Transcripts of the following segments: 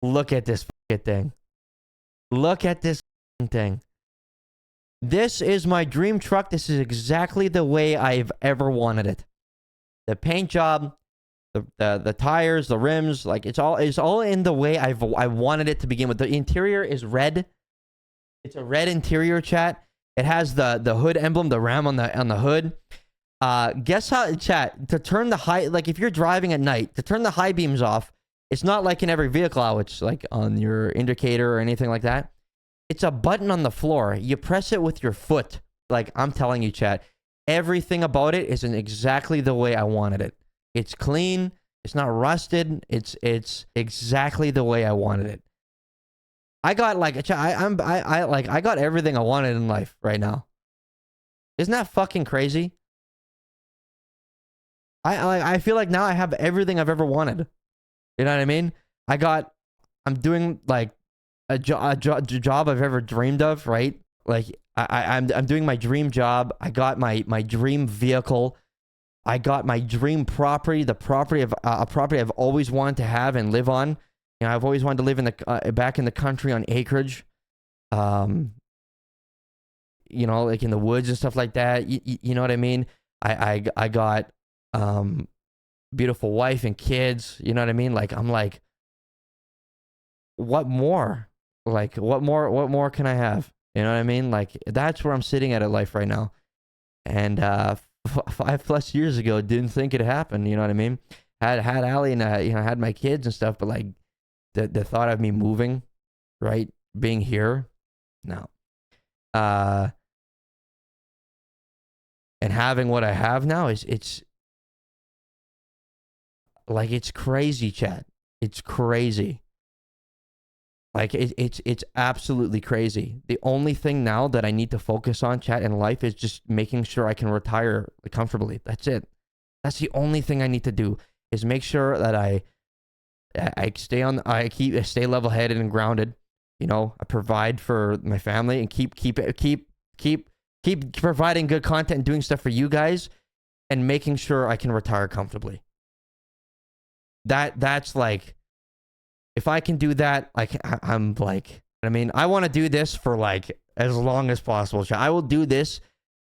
Look at this fucking thing. Look at this fucking thing. This is my dream truck. This is exactly the way I've ever wanted it. The paint job, the tires, the rims, like it's all in the way I wanted it to begin with. The interior is red. It's a red interior, chat. It has the hood emblem, the ram on the hood. Guess how, chat, to turn the high, like if you're driving at night, to turn the high beams off, it's not like in every vehicle, which like on your indicator or anything like that. It's a button on the floor. You press it with your foot. Like I'm telling you, chat, everything about it is in exactly the way I wanted it. It's clean. It's not rusted. It's exactly the way I wanted it. I got like I got everything I wanted in life right now. Isn't that fucking crazy? I feel like now I have everything I've ever wanted. You know what I mean? I'm doing like a job I've ever dreamed of, right? Like I'm doing my dream job. I got my dream vehicle. I got my dream property, the property of a property I've always wanted to have and live on. You know, I've always wanted to live in the back in the country on acreage. You know, like in the woods and stuff like that. You know what I mean? I got beautiful wife and kids. You know what I mean? Like I'm like, what more? Like what more can I have? You know what I mean? Like that's where I'm sitting at in life right now. And 5+ years ago, didn't think it happened. You know what I mean? Had Ali and you know, had my kids and stuff, but like the thought of me moving, right, being here, no. And having what I have now it's like it's crazy, chat. It's crazy. Like it's absolutely crazy. The only thing now that I need to focus on, chat, in life is just making sure I can retire comfortably. That's it. That's the only thing I need to do, is make sure that I stay level-headed and grounded. You know, I provide for my family and keep providing good content and doing stuff for you guys, and making sure I can retire comfortably. That's like, if I can do that, like I'm like, I mean, I want to do this for like as long as possible. I will do this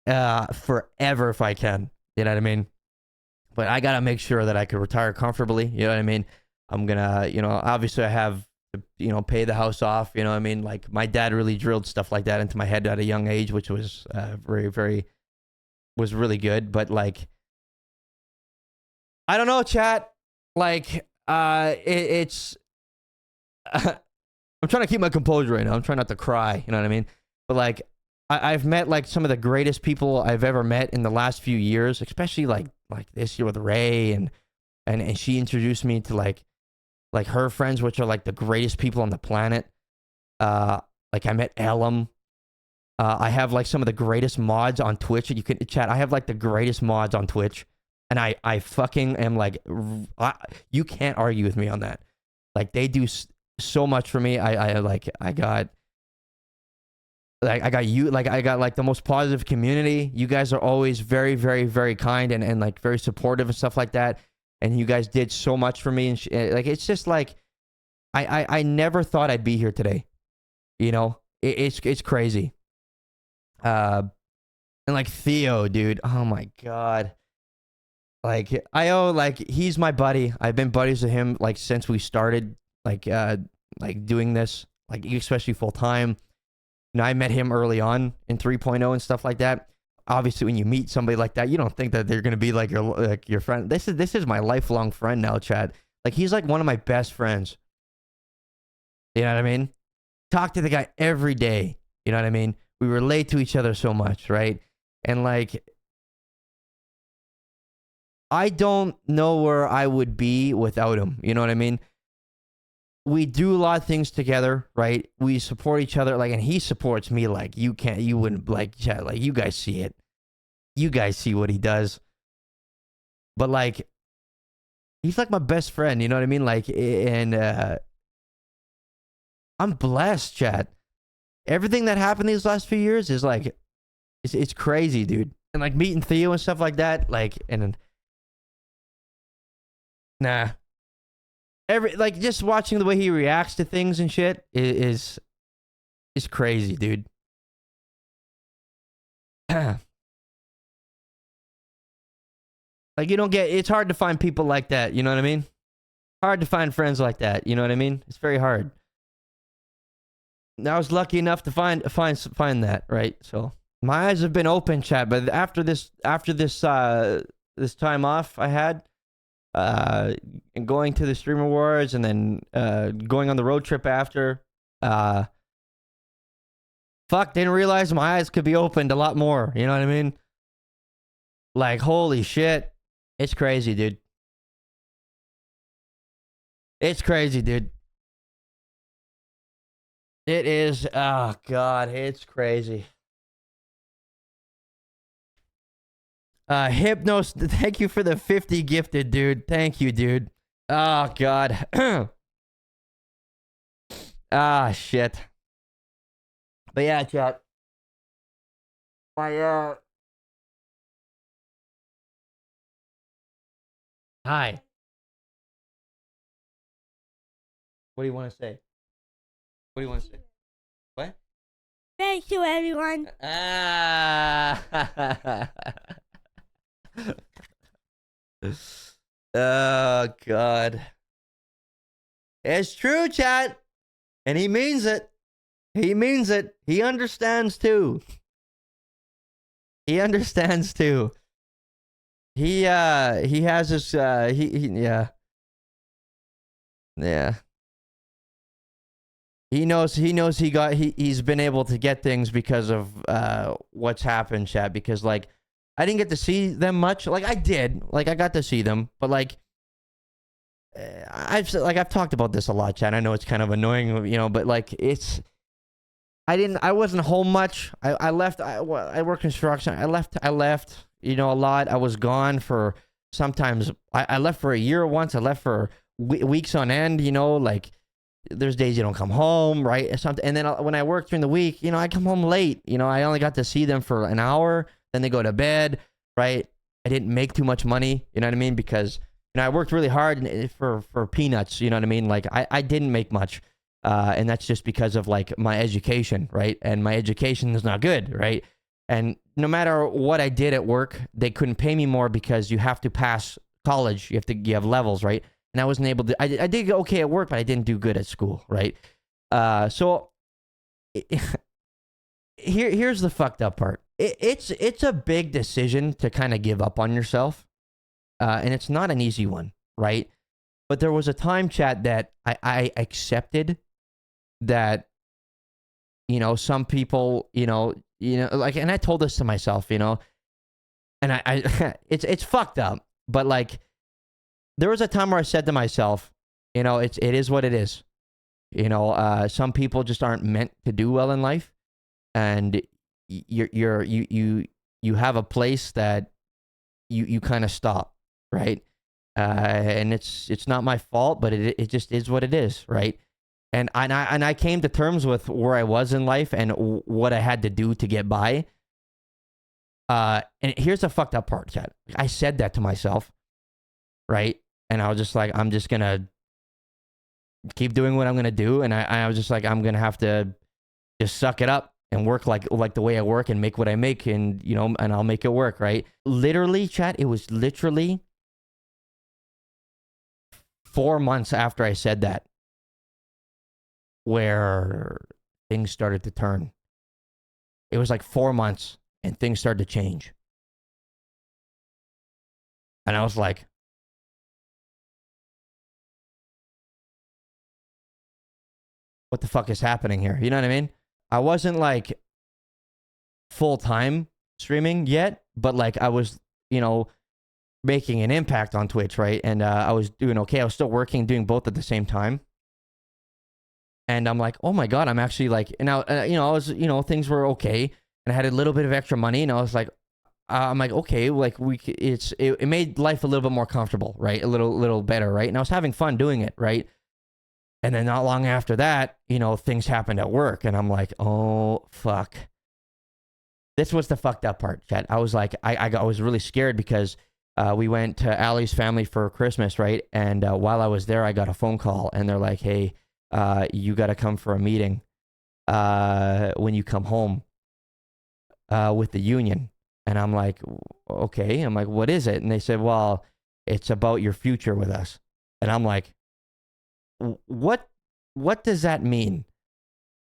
forever if I can. You know what I mean? But I gotta make sure that I can retire comfortably. You know what I mean? I'm gonna, you know, obviously I have to, you know, pay the house off. You know what I mean? Like my dad really drilled stuff like that into my head at a young age, which was was really good. But like, I don't know, chat. Like, it's. I'm trying to keep my composure right now. I'm trying not to cry. You know what I mean? But like, I've met like some of the greatest people I've ever met in the last few years, especially like this year with Ray, and she introduced me to like her friends, which are like the greatest people on the planet. Like I met Elam. I have like some of the greatest mods on Twitch. You can chat. I have like the greatest mods on Twitch, and I fucking am like, you can't argue with me on that. Like they do so much for me. I got you, like I got like the most positive community. You guys are always very, very, very kind and like very supportive and stuff like that. And you guys did so much for me. And like, it's just like, I never thought I'd be here today. You know, it's crazy. And like Theo, dude, oh my God. Like he's my buddy. I've been buddies with him like since we started like doing this, like especially full time. You know, I met him early on in 3.0 and stuff like that. Obviously, when you meet somebody like that, you don't think that they're gonna be like your friend. This is my lifelong friend now, Chad. Like he's like one of my best friends. You know what I mean? Talk to the guy every day. You know what I mean? We relate to each other so much, right? And like, I don't know where I would be without him. You know what I mean? We do a lot of things together, right? We support each other, like, and he supports me like you wouldn't, like, chat, like you guys see it. You guys see what he does. But like, he's like my best friend, you know what I mean? Like, and I'm blessed, chat. Everything that happened these last few years is like, it's crazy, dude. And like meeting Theo and stuff like that, like, and nah. Like just watching the way he reacts to things and shit is crazy, dude. Like you don't get, it's hard to find people like that, you know what I mean? Hard to find friends like that, you know what I mean? It's very hard. I was lucky enough to find that, right? So my eyes have been open, chat, but after this this time off I had, and going to the Stream Awards and then going on the road trip after, fuck, didn't realize my eyes could be opened a lot more, you know what I mean? Like, holy shit. It's crazy, dude. It's crazy, dude. It is. Oh, God. It's crazy. Hypnos, thank you for the 50 gifted, dude. Thank you, dude. Oh, God. Ah, shit. But yeah, chat. My, Hi. What do you want to say? What do you want to say? What? Thank you, everyone. Ah. Oh, God. It's true, chat. And he means it. He means it. He understands too. He understands too. He has this yeah. Yeah. He knows he's been able to get things because of what's happened, chat, because like I didn't get to see them much. Like I did. Like I got to see them, but like I've talked about this a lot, chat. I know it's kind of annoying, you know, but like I wasn't home much. I left. I work construction. I left, you know, a lot. I was gone for sometimes. I left for a year once. I left for weeks on end, you know, like there's days you don't come home, right? Something. And then when I work during the week, you know, I come home late. You know, I only got to see them for an hour. Then they go to bed, right? I didn't make too much money, you know what I mean? Because, you know, I worked really hard for peanuts, you know what I mean? Like I didn't make much. And that's just because of like my education, right? And my education is not good, right? And no matter what I did at work, they couldn't pay me more because you have to pass college. You have levels, right? And I wasn't able to. I did okay at work, but I didn't do good at school, right? So here's the fucked up part. It's a big decision to kind of give up on yourself, and it's not an easy one, right? But there was a time, chat, that I accepted that, you know, some people, you know, like, and I told this to myself, you know, and I it's fucked up, but like, there was a time where I said to myself, you know, it is what it is, you know, some people just aren't meant to do well in life, and you have a place that you kind of stop, right? And it's not my fault, but it just is what it is, right? And I came to terms with where I was in life and what I had to do to get by. And here's the fucked up part, chat. I said that to myself, right? And I was just like, I'm just gonna keep doing what I'm gonna do, and I was just like, I'm gonna have to just suck it up and work like the way I work and make what I make, and you know, and I'll make it work, right? Literally, chat. It was literally 4 months after I said that where things started to turn. It was like 4 months and things started to change. And I was like, what the fuck is happening here? You know what I mean? I wasn't like full-time streaming yet, but like I was, you know, making an impact on Twitch, right? And I was doing okay. I was still working, doing both at the same time. And I'm like, oh my God, I'm actually like, and now, you know, I was, you know, things were okay. And I had a little bit of extra money. And I was like, I'm like, okay, like it made life a little bit more comfortable, right? A little better, right? And I was having fun doing it, right? And then not long after that, you know, things happened at work. And I'm like, oh, fuck. This was the fucked up part, chat. I was like, I was really scared because we went to Allie's family for Christmas, right? And while I was there, I got a phone call, and they're like, "Hey, you got to come for a meeting when you come home with the union." And I'm like, "Okay." I'm like, "What is it?" And they said, "Well, it's about your future with us." And I'm like, "What? What does that mean?"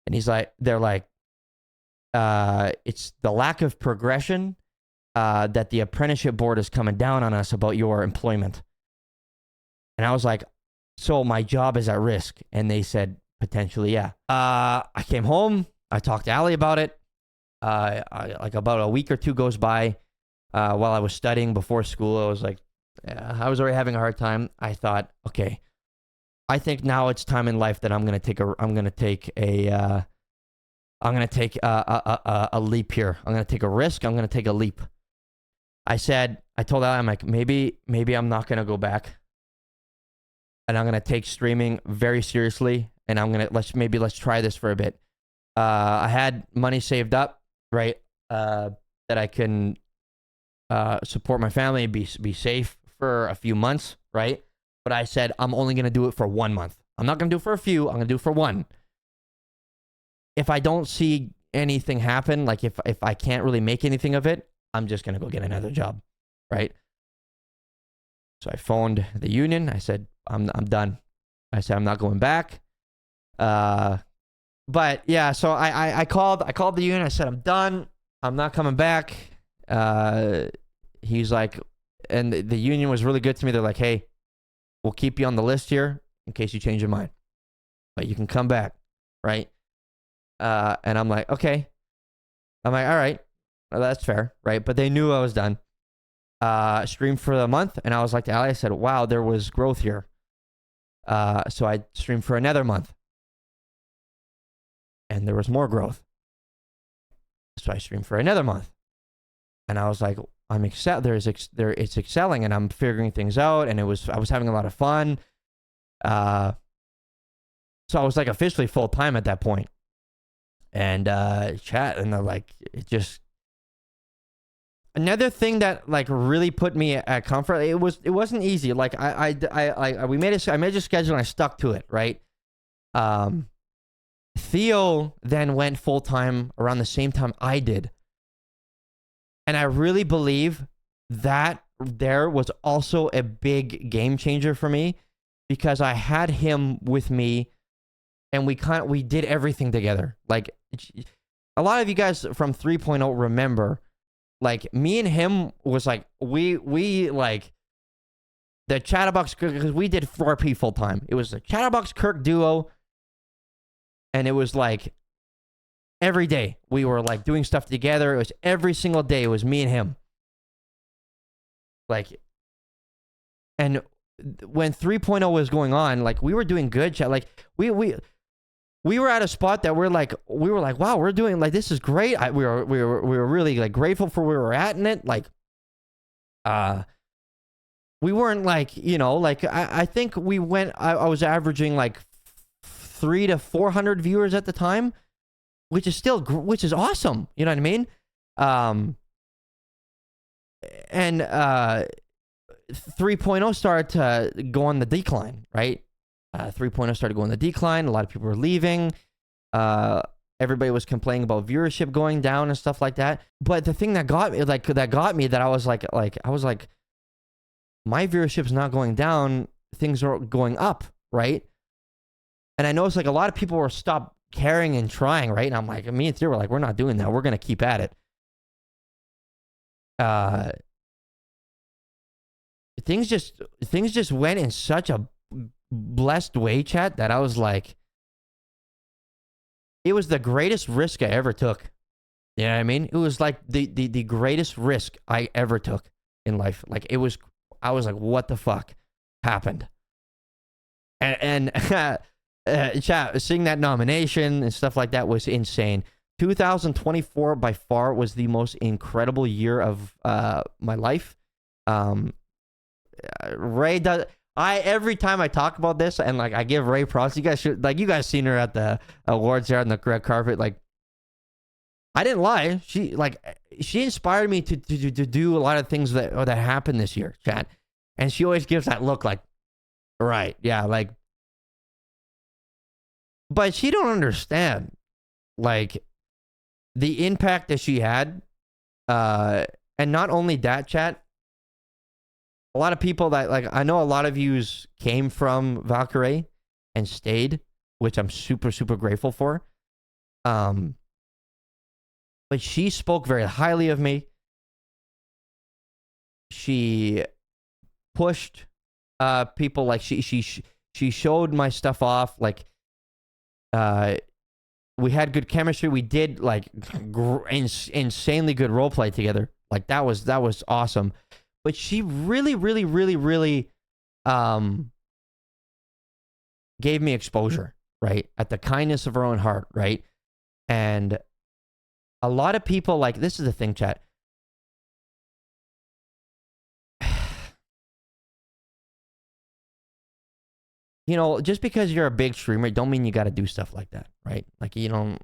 And they're like, "It's the lack of progression." That the apprenticeship board is coming down on us about your employment. And I was like, so my job is at risk? And they said, potentially, yeah. I came home. I talked to Allie about it. Like about a week or two goes by while I was studying before school. I was like, I was already having a hard time. I thought, okay, I think now it's time in life that I'm gonna take a leap here. I'm gonna take a risk. I'm gonna take a leap. I told Allie, I'm like, maybe I'm not going to go back, and I'm going to take streaming very seriously, and let's try this for a bit. I had money saved up, right, that I can support my family, be safe for a few months, right? But I said, I'm only going to do it for 1 month. I'm not going to do it for a few. I'm going to do it for one. If I don't see anything happen, like if I can't really make anything of it, I'm just going to go get another job, right? So I phoned the union. I said, I'm done. I said, I'm not going back. But yeah, so I called the union. I said, I'm done. I'm not coming back. He's like, and the union was really good to me. They're like, hey, we'll keep you on the list here in case you change your mind, but you can come back, right? And I'm like, okay. I'm like, all right. Well, that's fair, right? But they knew I was done. Streamed for the month, and I was like to Ali, I said, wow, there was growth here. So I streamed for another month, and there was more growth. So I streamed for another month, and I was like, it's excelling, and I'm figuring things out, and I was having a lot of fun. So I was like officially full time at that point, and chat, and they're like, it just. Another thing that like really put me at comfort, it wasn't easy. Like I made a schedule and I stuck to it, right? Theo then went full time around the same time I did. And I really believe that there was also a big game changer for me because I had him with me and we did everything together. Like a lot of you guys from 3.0 remember, like me and him was like, we like the Chatterbox, because we did 4P full time. It was the Chatterbox Kirk duo. And it was like every day we were like doing stuff together. It was every single day. It was me and him. Like, and when 3.0 was going on, like we were doing good chat. Like we were at a spot that we were like, wow, we're doing like, this is great. We were really like grateful for where we're at in it. Like, we weren't like, you know, like I think we went, I was averaging like 300 to 400 viewers at the time, which is awesome. You know what I mean? And 3.0 started to go on the decline, right? 3.0 started going on the decline. A lot of people were leaving. Everybody was complaining about viewership going down and stuff like that. But the thing that got me, that I was like, my viewership's not going down. Things are going up, right? And I noticed like a lot of people were stopped caring and trying, right? And I'm like, me and Theo were like, we're not doing that. We're gonna keep at it. Things just went in such a blessed way, chat, that I was like, it was the greatest risk I ever took. You know what I mean? It was like the greatest risk I ever took in life. Like I was like, what the fuck happened? And chat, seeing that nomination and stuff like that was insane. 2024 by far was the most incredible year of my life. Ray does. Every time I talk about this and like I give Ray props, you guys seen her at the awards there on the red carpet. Like, I didn't lie. she inspired me to do a lot of things that happened this year, chat. And she always gives that look like, right, yeah, like, but she don't understand, like, the impact that she had. And not only that, chat, a lot of people that, like, I know a lot of yous came from Valkyrae and stayed, which I'm super, super grateful for. But she spoke very highly of me. She pushed people, like, she showed my stuff off, like, we had good chemistry. We did, like, insanely good roleplay together. Like, that was awesome. But she really, really, really, really gave me exposure, right? At the kindness of her own heart, right? And a lot of people, like, this is the thing, chat. You know, just because you're a big streamer, don't mean you got to do stuff like that, right? Like, you know,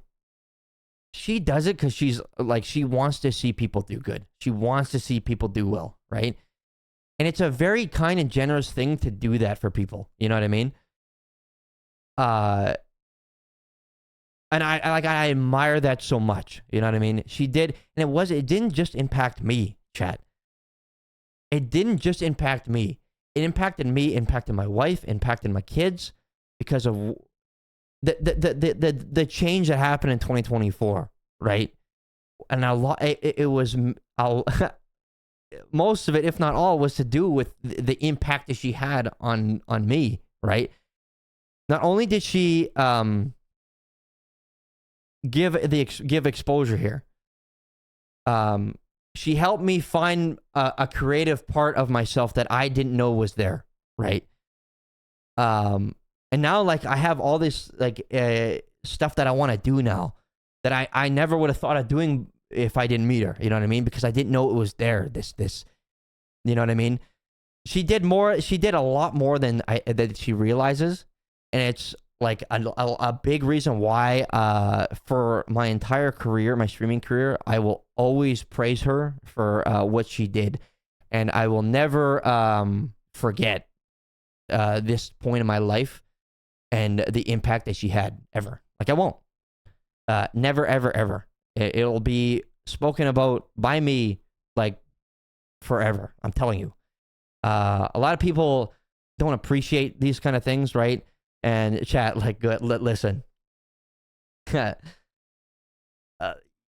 she does it because she's, like, she wants to see people do good. She wants to see people do well, right? And it's a very kind and generous thing to do that for people. You know what I mean? And I admire that so much. You know what I mean? She did, and it didn't just impact me, chat. It didn't just impact me. It impacted me, impacted my wife, impacted my kids, because of the change that happened in 2024, right? And a lot, it was most of it, if not all, was to do with the impact that she had on me, right? Not only did she give exposure here, she helped me find a creative part of myself that I didn't know was there, right? And now, like, I have all this, like, stuff that I want to do now that I never would have thought of doing if I didn't meet her. You know what I mean? Because I didn't know it was there. This, you know what I mean? She did a lot more than that she realizes, and it's like a big reason why, for my entire career, my streaming career, I will always praise her for what she did, and I will never forget this point in my life and the impact that she had, ever. Like, I won't. Never, ever, ever. It'll be spoken about by me, like, forever. I'm telling you. A lot of people don't appreciate these kind of things, right? And chat, like, good. Listen. You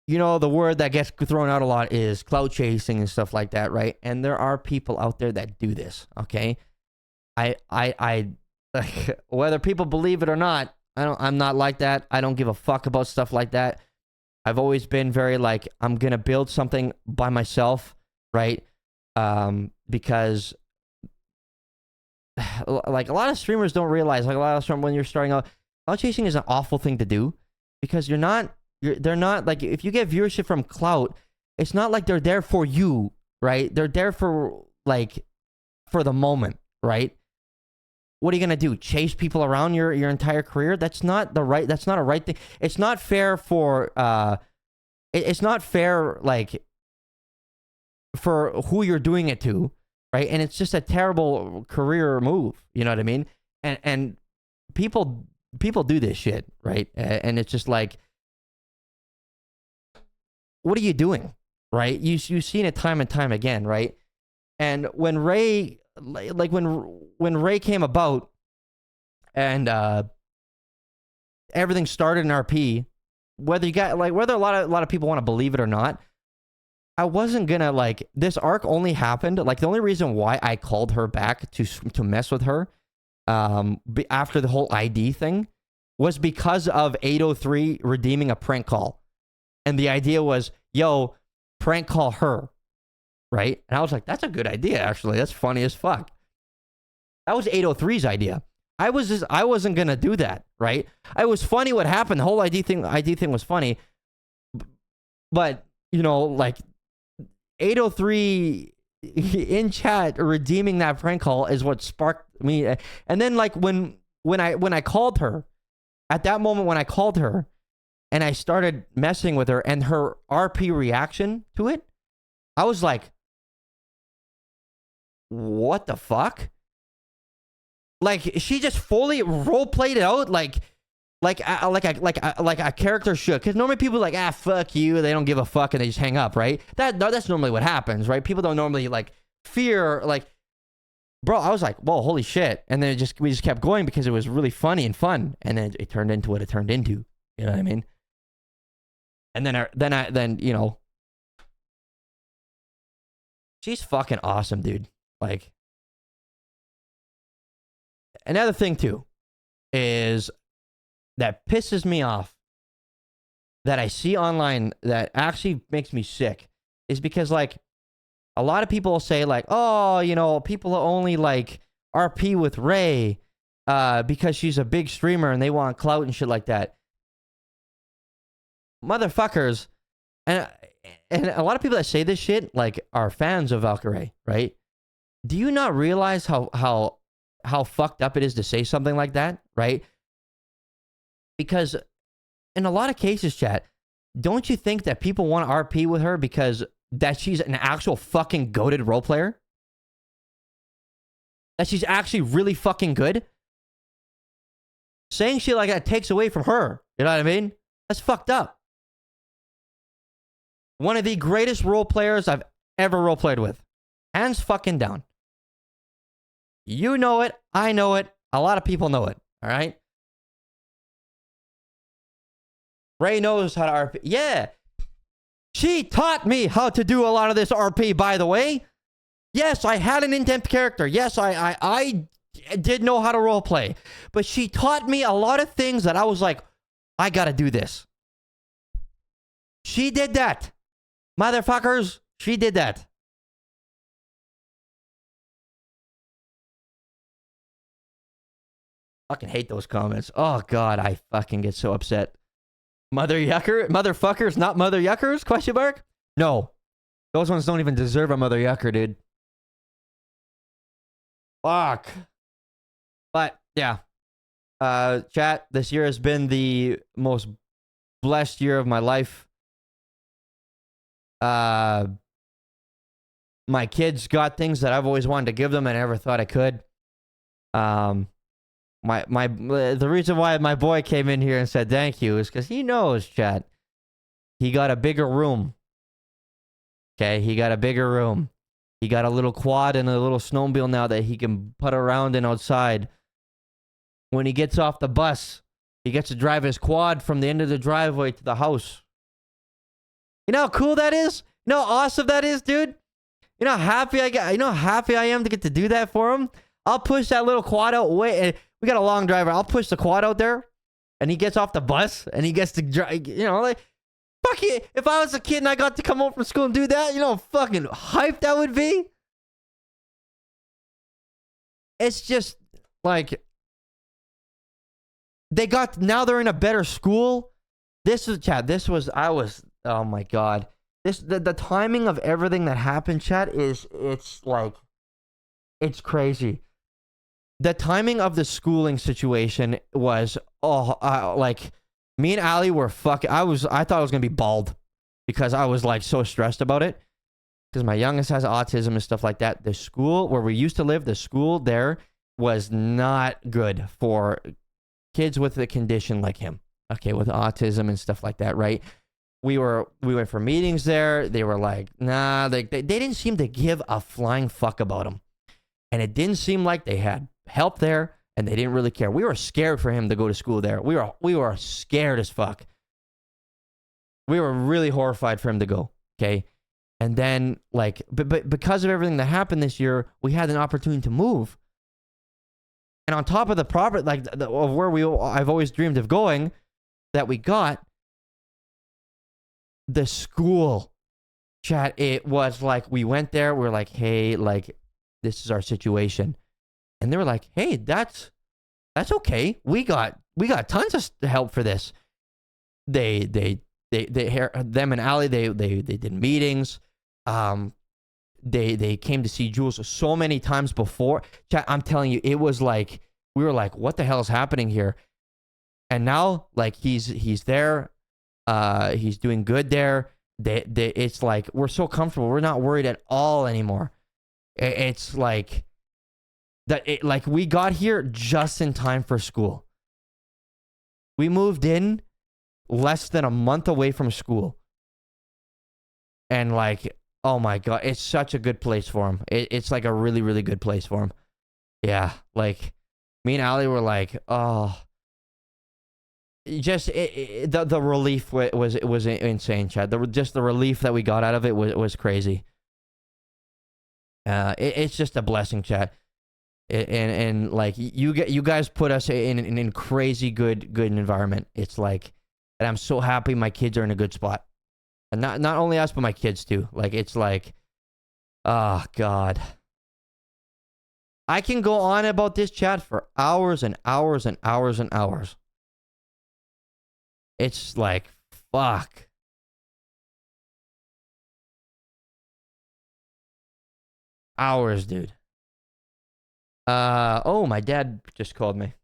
know, the word that gets thrown out a lot is clout chasing and stuff like that, right? And there are people out there that do this, okay? I whether people believe it or not, I'm not like that. I don't give a fuck about stuff like that. I've always been very, like, I'm gonna build something by myself, right? Because, like, a lot of streamers don't realize, like, a lot of streamers, when you're starting out, clout chasing is an awful thing to do, because they're not, like, if you get viewership from clout, it's not like they're there for you, right? They're there for, like, for the moment, right? What are you gonna do? Chase people around your entire career? That's not a right thing. It's not fair for it's not fair, like, for who you're doing it to, right? And it's just a terrible career move. You know what I mean? And people do this shit, right? And it's just like, what are you doing, right? You've seen it time and time again, right? And when Ray, like, when Ray came about, and everything started in RP, whether a lot of people want to believe it or not, I wasn't gonna, like, this arc only happened, like, the only reason why I called her back to mess with her after the whole ID thing was because of 803 redeeming a prank call. And the idea was, yo, prank call her, right? And I was like, that's a good idea, actually. That's funny as fuck. That was 803's idea. I wasn't gonna do that, right? It was funny what happened. The whole ID thing was funny. But, you know, like, 803 in chat redeeming that prank call is what sparked me. And then, like, when I called her, at that moment when I called her, and I started messing with her, and her RP reaction to it, I was like, what the fuck? Like, she just fully role played it out like a character should. Because normally people are like, fuck you, they don't give a fuck, and they just hang up, right? That's normally what happens, right? People don't normally like fear, like, bro. I was like, whoa, holy shit, and then we just kept going because it was really funny and fun, and then it turned into what it turned into. You know what I mean? And then you know, she's fucking awesome, dude. Like, another thing too is that pisses me off that I see online that actually makes me sick is because, like, a lot of people say, like, oh, you know, people only like RP with Ray because she's a big streamer and they want clout and shit like that. Motherfuckers, and a lot of people that say this shit, like, are fans of Valkyrae, right? Do you not realize how fucked up it is to say something like that, right? Because in a lot of cases, chat, don't you think that people want to RP with her because that she's an actual fucking goated role player? That she's actually really fucking good? Saying shit like that takes away from her. You know what I mean? That's fucked up. One of the greatest role players I've ever role played with. Hands fucking down. You know it. I know it. A lot of people know it. All right? Ray knows how to RP. Yeah. She taught me how to do a lot of this RP, by the way. Yes, I had an in-depth character. Yes, I did know how to roleplay. But she taught me a lot of things that I was like, I gotta do this. She did that. Motherfuckers, she did that. Fucking hate those comments. Oh, God, I fucking get so upset. Mother yucker? Motherfuckers, not mother yuckers? Question mark? No. Those ones don't even deserve a mother yucker, dude. Fuck. But, yeah. Chat, this year has been the most blessed year of my life. My kids got things that I've always wanted to give them and I never thought I could. The reason why my boy came in here and said thank you is because he knows, chat. He got a bigger room. Okay, he got a bigger room. He got a little quad and a little snowmobile now that he can put around in outside. When he gets off the bus, he gets to drive his quad from the end of the driveway to the house. You know how cool that is? You know how awesome that is, dude? You know how happy I am to get to do that for him? I'll push that little quad out way. We got a long driver. I'll push the quad out there, and he gets off the bus, and he gets to drive. You know, like, fuck it. If I was a kid and I got to come home from school and do that, you know, fucking hype that would be. It's just like now they're in a better school. Oh my God. The timing of everything that happened, chat, it's it's crazy. The timing of the schooling situation was, like, me and Ali were fucking, I thought I was going to be bald because I was, like, so stressed about it. Because my youngest has autism and stuff like that. The school where we used to live, the school there was not good for kids with a condition like him. Okay, with autism and stuff like that, right? We went for meetings there. They were like, nah, they didn't seem to give a flying fuck about him. And it didn't seem like they had help there, and they didn't really care. We were scared for him to go to school there. We were scared as fuck. We were really horrified for him to go, okay? And then, like, but because of everything that happened this year, we had an opportunity to move. And on top of the property, like, of where I've always dreamed of going, that we got, the school, chat, it was like, we went there, we're like, hey, like, this is our situation. And they were like, hey, that's okay. We got tons of help for this. Them and Ali, they did meetings. They came to see Jules so many times before. Chat, I'm telling you, it was like, we were like, what the hell is happening here? And now, like, he's there. He's doing good there. It's like we're so comfortable. We're not worried at all anymore. It's like that. Like we got here just in time for school. We moved in less than a month away from school, and like, oh my god, it's such a good place for him. It's like a really, really good place for him. Yeah, like me and Ali were like, oh, just the relief was insane, Chad. Just the relief that we got out of it was crazy. It's just a blessing, Chad. And like you guys put us in crazy good environment. It's like, and I'm so happy my kids are in a good spot, and not only us but my kids too. Like it's like, oh god. I can go on about this, chat, for hours and hours and hours and hours. It's like, fuck. Hours, dude. Oh, my dad just called me.